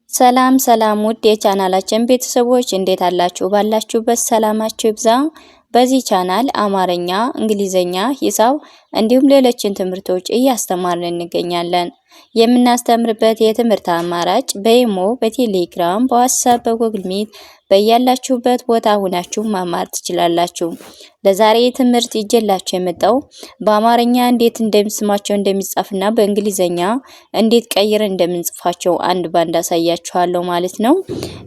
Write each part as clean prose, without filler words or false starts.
ሰላም ሰላም ውድ የቻናላችን ቤተሰቦች እንዴት አላችሁ? ባላችሁበት ሰላማችሁ ይብዛ። በዚህ ቻናል አማርኛ፣ እንግሊዘኛ፣ ሂሳብ እንዲሁም ሌሎችን ትምህርቶች እያስተማርን እንገኛለን። የምናስተምርበት የትምህርት አማራጭ በኢሞ፣ በቴሌግራም፣ በዋትስአፕ፣ በጉግል ሚት በያላችሁበት ቦታ ሆናችሁ መማር ትችላላችሁ። ለዛሬ ትምህርት ይዤላችሁ የመጣው በአማርኛ እንዴት እንደስማቸው እንደሚጻፍና በእንግሊዘኛ እንዴት ቀይረን እንደምንጽፋቸው አንድ ባንድ አሳያችኋለሁ ማለት ነው።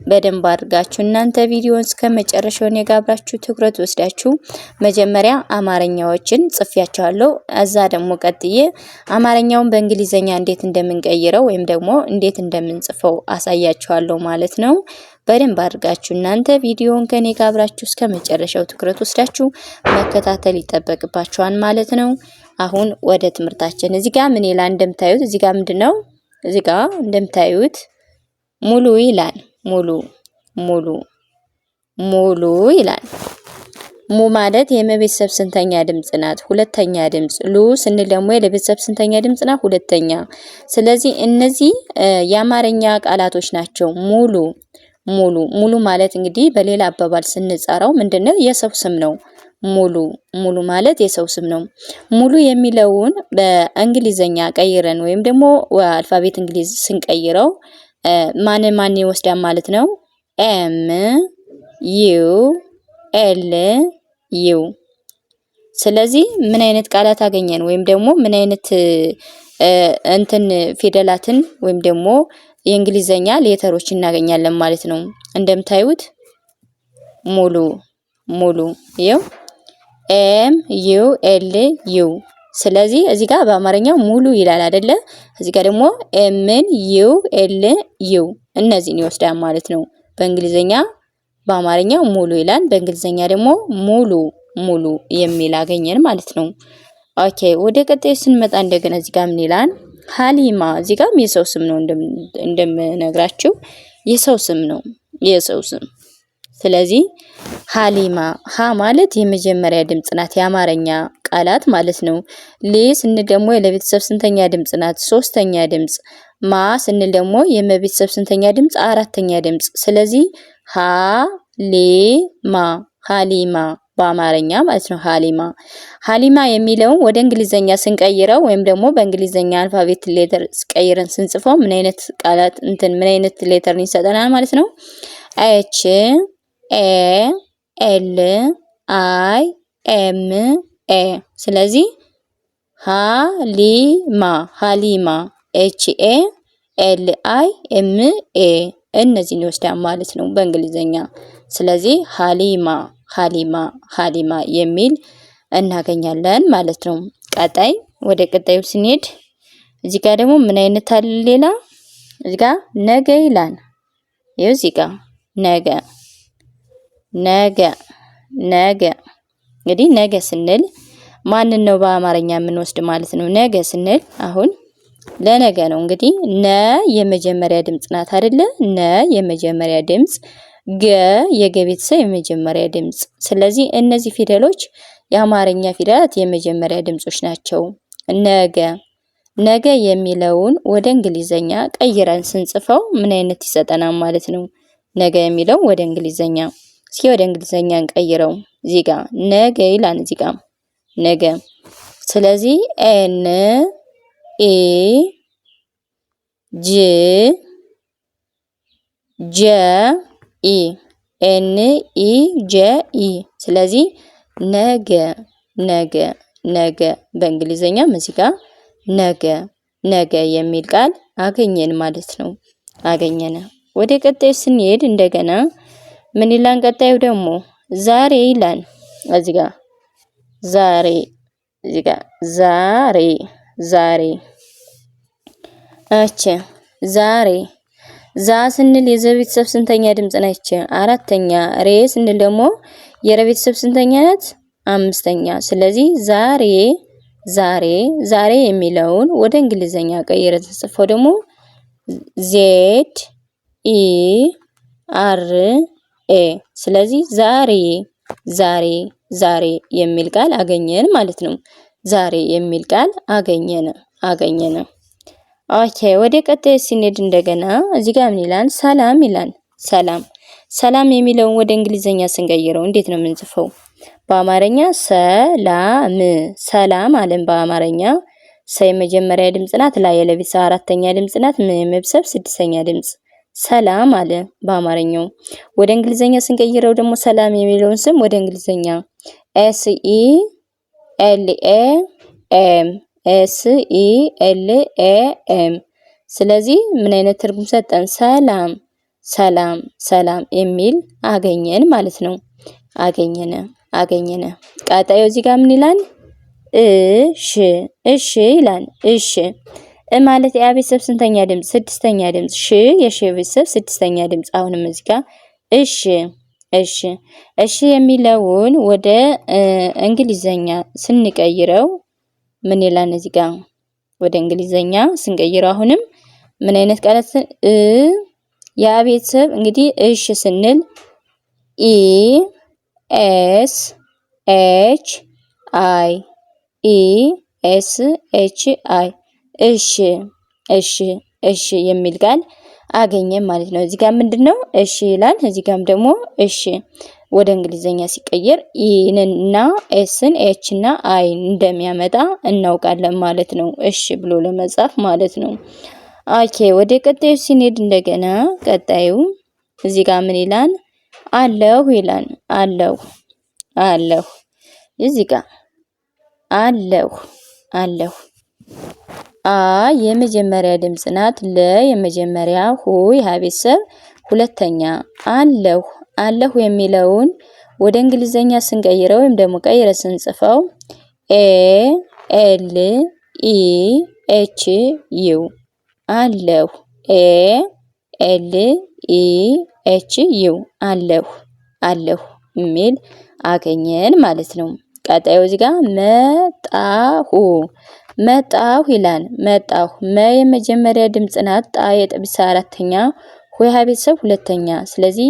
በደንብ አድርጋችሁ እናንተ ቪዲዮውን እስከመጨረሻው እኔ ጋር አብራችሁ ትኩረት ወስዳችሁ መጀመሪያ አማርኛዎችን ጽፌያችኋለሁ። እዛ ደግሞ ቀጥዬ አማርኛውን በእንግሊዘኛ እንዴት እንደምንቀይረው ወይም ደግሞ እንዴት እንደምንጽፈው አሳያችኋለሁ ማለት ነው። በደንብ አድርጋችሁ እናንተ ቪዲዮውን ከኔ ጋር አብራችሁ እስከመጨረሻው ትኩረት ወስዳችሁ መከታተል ይጠበቅባችኋል ማለት ነው። አሁን ወደ ትምህርታችን እዚህ ጋር ምን ይላል እንደምታዩት እዚህ ጋር ምንድነው? እዚህ ጋር እንደምታዩት ሙሉ ይላል። ሙሉ ይላል። ሙ ማለት የመቤተሰብ ስንተኛ ድምጽ ናት? ሁለተኛ ድምጽ። ሉ ስንል ደግሞ የለቤተሰብ ስንተኛ ድምጽ ናት? ሁለተኛ። ስለዚህ እነዚህ የአማርኛ ቃላቶች ናቸው። ሙሉ ማለት እንግዲህ በሌላ አባባል ስንጻራው ምንድነው? የሰው ስም ነው። ሙሉ ማለት የሰው ስም ነው። ሙሉ የሚለውን በእንግሊዘኛ ቀይረን ወይም ደግሞ አልፋቤት እንግሊዝ ስንቀይረው ማን ይወስዳል ማለት ነው? ኤም ዩ ኤል ዩ። ስለዚህ ምን አይነት ቃላት አገኘን ወይም ደግሞ ምን አይነት ፊደላትን ወይም ደግሞ የእንግሊዘኛ ሌተሮች እናገኛለን ማለት ነው። እንደምታዩት ሙሉ ይው ኤም ዩ ኤል ዩ። ስለዚህ እዚህ ጋር በአማርኛው ሙሉ ይላል አይደለ? እዚህ ጋር ደግሞ ኤምን ዩ ኤል ዩ እነዚህን ይወስዳል ማለት ነው። በእንግሊዘኛ በአማርኛው ሙሉ ይላል፣ በእንግሊዘኛ ደግሞ ሙሉ የሚል አገኘን ማለት ነው። ኦኬ ወደ ቀጣዩ ስንመጣ እንደገና እዚህ ጋር ምን ይላል? ሀሊማ። እዚህ ጋርም የሰው ስም ነው እንደምነግራችሁ የሰው ስም ነው፣ የሰው ስም። ስለዚህ ሀሊማ፣ ሀ ማለት የመጀመሪያ ድምጽ ናት፣ የአማርኛ ቃላት ማለት ነው። ሊ ስንል ደግሞ የለቤተሰብ ስንተኛ ድምጽ ናት? ሶስተኛ ድምጽ። ማ ስንል ደግሞ የመቤተሰብ ስንተኛ ድምጽ? አራተኛ ድምጽ። ስለዚህ ሀሊማ በአማርኛ ማለት ነው። ሀሊማ የሚለውን ወደ እንግሊዘኛ ስንቀይረው ወይም ደግሞ በእንግሊዘኛ አልፋቤት ሌተር ቀይረን ስንጽፈው ምን አይነት ቃላት ምን አይነት ሌተር ይሰጠናል ማለት ነው? ኤች ኤ ኤል አይ ኤም ኤ። ስለዚህ ሀሊማ ኤች ኤ ኤል አይ ኤም ኤ እነዚህን ይወስዳል ማለት ነው በእንግሊዘኛ። ስለዚህ ሀሊማ የሚል እናገኛለን ማለት ነው። ቀጣይ ወደ ቀጣዩ ስንሄድ እዚህ ጋር ደግሞ ምን አይነት አለ ሌላ? እዚህ ጋር ነገ ይላል። ይኸው እዚህ ጋር ነገ። እንግዲህ ነገ ስንል ማንን ነው በአማርኛ የምንወስድ ማለት ነው? ነገ ስንል አሁን ለነገ ነው። እንግዲህ የመጀመሪያ ድምጽ ናት አይደለ? የመጀመሪያ ድምጽ፣ ገ የገቤተሰብ የመጀመሪያ ድምጽ። ስለዚህ እነዚህ ፊደሎች የአማርኛ ፊደላት የመጀመሪያ ድምጾች ናቸው። ነገ የሚለውን ወደ እንግሊዘኛ ቀይረን ስንጽፈው ምን አይነት ይሰጠናል ማለት ነው? ነገ የሚለውን ወደ እንግሊዘኛ እስኪ ወደ እንግሊዘኛ እንቀይረው። እዚህ ጋር ነገ ይላል። እዚህ ጋር ነገ። ስለዚህ ኤን ኤ ጄ ኢ ኤን ኢ ጄ ኢ። ስለዚህ ነገ በእንግሊዘኛም እዚህ ጋር ነገ የሚል ቃል አገኘን ማለት ነው። ወደ ቀጣዩ ስንሄድ እንደገና ምን ይላል? ቀጣዩ ደግሞ ዛሬ ይላል። እዚህ ጋር ዛሬ ዛ ስንል የዘቤተሰብ ስንተኛ ድምጽ ነች? አራተኛ። ሬ ስንል ደግሞ የረቤተሰብ ስንተኛ ናት? አምስተኛ። ስለዚህ ዛሬ የሚለውን ወደ እንግሊዘኛ ቀይረን ተጽፈው ደግሞ ዜድ ኢ አር ኤ። ስለዚህ ዛሬ የሚል ቃል አገኘን ማለት ነው። ዛሬ የሚል ቃል አገኘን። ኦኬ ወደ ቀጣይ ስንሄድ እንደገና እዚህ ጋር ምን ይላል? ሰላም ይላል። ሰላም ሰላም የሚለውን ወደ እንግሊዘኛ ስንቀይረው እንዴት ነው የምንጽፈው? በአማርኛ ሰላም ሰላም አለን። በአማርኛ ሰ የመጀመሪያ ድምጽ ናት። ላ የለቢሳ አራተኛ ድምጽ ናት። ም የመብሰብ ስድስተኛ ድምጽ ሰላም አለ በአማርኛው። ወደ እንግሊዘኛ ስንቀይረው ደግሞ ሰላም የሚለውን ስም ወደ እንግሊዘኛ SELAM ስለዚህ ምን አይነት ትርጉም ሰጠን? ሰላም ሰላም ሰላም የሚል አገኘን ማለት ነው። አገኘነ። ቀጣዩ እዚህ ጋር ምን ይላል? እሺ ይላል። እሺ ማለት የአ ቤተሰብ ስንተኛ ድምጽ? ስድስተኛ ድምጽ። ሽ የሽ ቤተሰብ ስድስተኛ ድምጽ። አሁንም እዚህ ጋር እሺ የሚለውን ወደ እንግሊዘኛ ስንቀይረው ምን ይላል? እዚህ ጋር ወደ እንግሊዘኛ ስንቀይረው አሁንም ምን አይነት ቃላት የአ ቤተሰብ እንግዲህ እሺ ስንል ESHI እሺ የሚል ቃል አገኘን ማለት ነው። እዚህ ጋር ምንድነው እሺ ይላል። እዚህ ጋርም ደግሞ እሺ ወደ እንግሊዘኛ ሲቀየር ኢንና ኤስን ኤች እና አይን እንደሚያመጣ እናውቃለን ማለት ነው። እሺ ብሎ ለመጻፍ ማለት ነው። ኦኬ ወደ ቀጣዩ ሲኔድ እንደገና ቀጣዩ እዚህ ጋር ምን ይላል? አለሁ ይላል። አለሁ እዚህ ጋር አለሁ አ የመጀመሪያ ድምጽ ናት። ለ የመጀመሪያ፣ ሁ የቤተሰብ ሁለተኛ። አለሁ የሚለውን ወደ እንግሊዘኛ ስንቀይረው ወይም ደግሞ ቀይረ ስንጽፈው ALEHU አለሁ ALEHU አለሁ የሚል አገኘን ማለት ነው። ቀጣዩ እዚህ ጋር መጣሁ ይላል። መጣሁ መ የመጀመሪያ ድምጽ ናት። ጣ የጠብሳ አራተኛ፣ ሁ የቤተሰብ ሁለተኛ። ስለዚህ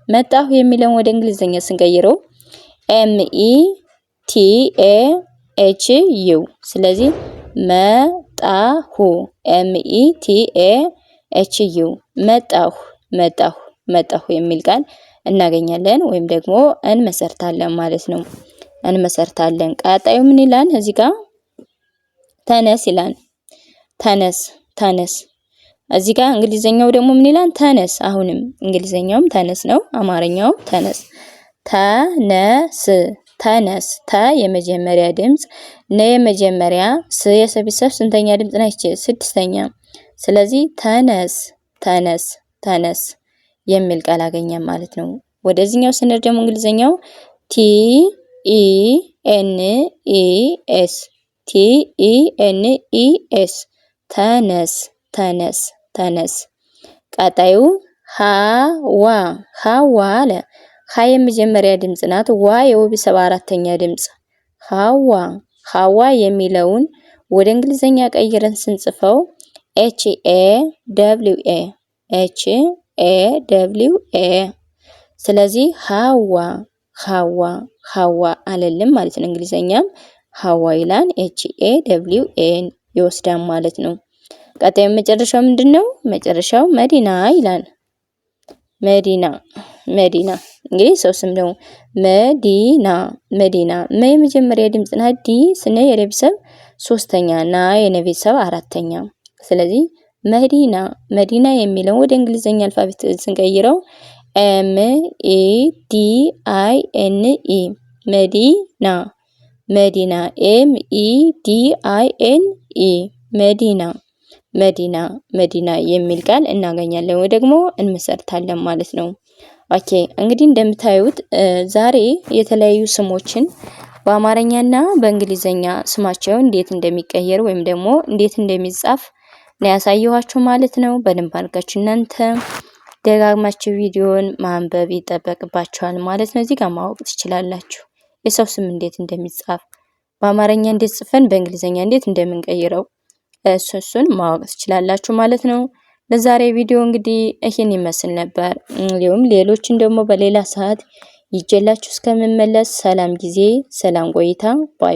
መጣሁ የሚለውን ወደ እንግሊዘኛ ስንቀይረው METAHU ስለዚህ መጣሁ METAHU መጣሁ የሚል ቃል እናገኛለን ወይም ደግሞ እንመሰርታለን ማለት ነው። ቀጣዩ ምን ይላል? እዚህ ጋር ተነስ ይላል። ተነስ እዚህ ጋር እንግሊዘኛው ደግሞ ምን ይላል? ተነስ። አሁንም እንግሊዘኛውም ተነስ ነው፣ አማርኛውም ተነስ። ተነስ ተ የመጀመሪያ ድምጽ፣ ነ የመጀመሪያ፣ ስ የሰቢሰብ ስንተኛ ድምጽ ነች? ስድስተኛ። ስለዚህ ተነስ የሚል ቃል አገኘን ማለት ነው። ወደዚህኛው ስንል ደግሞ እንግሊዘኛው TENES ተነስ። ቀጣዩ ሃዋ አለ። ሀ የመጀመሪያ ድምጽ ናት። ዋ የቤተሰብ አራተኛ ድምጽ። ሃዋ የሚለውን ወደ እንግሊዘኛ ቀይረን ስንጽፈው HAWA ስለዚህ ሃዋ አለልም ማለት ነው። እንግሊዘኛም ሃዋ ይላል። HAWA ይወስዳል ማለት ነው። ቀጣዩ መጨረሻው ምንድነው? መጨረሻው መዲና ይላል። መዲና እንግዲህ ሰው ስም ነው። መዲና መ የመጀመሪያ ድምጽ ናት። ዲ ስነ የቤተሰብ ሶስተኛ፣ ና የቤተሰብ አራተኛ። ስለዚህ መዲና የሚለው ወደ እንግሊዘኛ አልፋቤት ስንቀይረው MEDINE መዲና መዲና የሚል ቃል እናገኛለን ወይ ደግሞ እንመሰርታለን ማለት ነው። ኦኬ እንግዲህ እንደምታዩት ዛሬ የተለያዩ ስሞችን በአማርኛና በእንግሊዘኛ ስማቸው እንዴት እንደሚቀየር ወይም ደግሞ እንዴት እንደሚጻፍ ነው ያሳየኋችሁ ማለት ነው። በደንብ አድርጋችሁ እናንተ ደጋግማችሁ ቪዲዮን ማንበብ ይጠበቅባችኋል ማለት ነው። እዚህ ጋር ማወቅ ትችላላችሁ የሰው ስም እንዴት እንደሚጻፍ፣ በአማርኛ እንዴት ጽፈን በእንግሊዘኛ እንዴት እንደምንቀይረው እሱን ማወቅ ትችላላችሁ ማለት ነው። ለዛሬ ቪዲዮ እንግዲህ ይሄን ይመስል ነበር። እንዲሁም ሌሎችን ደግሞ በሌላ ሰዓት ይዤላችሁ እስከምመለስ ሰላም ጊዜ፣ ሰላም ቆይታ። ባይ